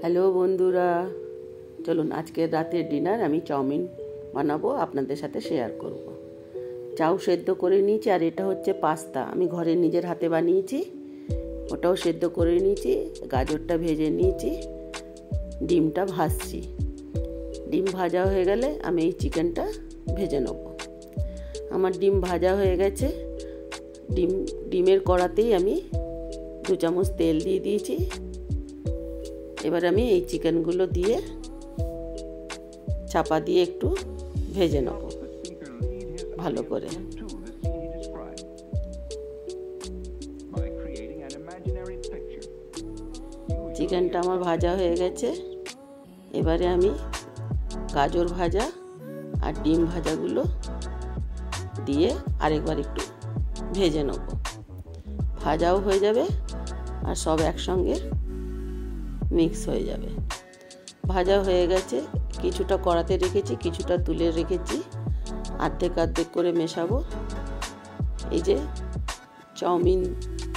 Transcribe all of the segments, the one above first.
Hello বন্ধুরা, চলুন আজকের রাতের ডিনার আমি চাউমিন বানাবো, আপনাদের সাথে শেয়ার করব। চাউ সেদ্ধ করে নিয়েছি, আর এটা হচ্ছে পাস্তা আমি ঘরে নিজের হাতে বানিয়েছি। ওটাও সেদ্ধ করে নিয়েছি, গাজরটা ভেজে নিয়েছি, ডিমটা ভাজছি। ডিম ভাজা হয়ে গেলে আমি এই চিকেনটা ভেজে নেব। আমার ডিম ভাজা হয়ে গেছে। ডিমের কড়াতেই আমি 2 চামচ তেল দিয়ে দিয়েছি। এবার আমি এই চিকেনগুলো দিয়ে চাপা দিয়ে একটু ভেজে নেব ভালো করে। চিকেনটা আমার ভাজা হয়ে গেছে। এবারে আমি গাজর ভাজা আর ডিম ভাজাগুলো দিয়ে আরেকবার একটু ভেজে নেব। ভাজাও হয়ে যাবে আর সব একসঙ্গে মিক্স হয়ে যাবে। ভাজা হয়ে গেছে, কিছুটা কড়াতে রেখেছি, কিছুটা তুলে রেখেছি, অর্ধেক অর্ধেক করে মেশাবো। এই যে চাউমিন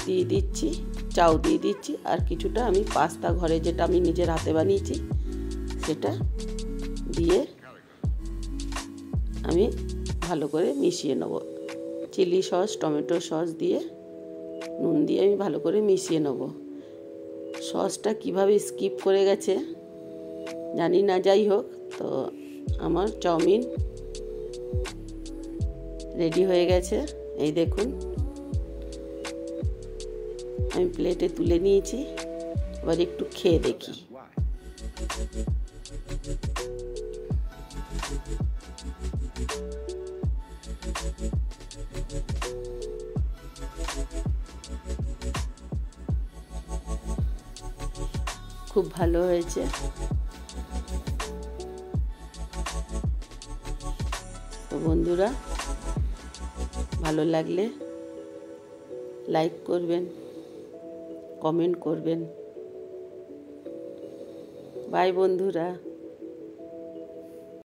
দিয়ে দিচ্ছি, চাউ দিয়ে দিচ্ছি, আর কিছুটা আমি পাস্তা ঘরে যেটা আমি নিজের হাতে বানিয়েছি সেটা দিয়ে আমি ভালো করে মিশিয়ে নেব। চিলি সস, টমেটো সস দিয়ে, নুন দিয়ে আমি ভালো করে মিশিয়ে নেব। সসটা কিভাবে স্কিপ করে গেছে জানি না, যাই হোক, তো আমার চাউমিন রেডি হয়ে গেছে। এই দেখুন, আমি প্লেটে তুলে নিয়েছি। এবার একটু খেয়ে দেখি। খুব ভালো হয়েছে। তো বন্ধুরা, ভালো লাগলে লাইক করবেন, কমেন্ট করবেন। বাই বন্ধুরা।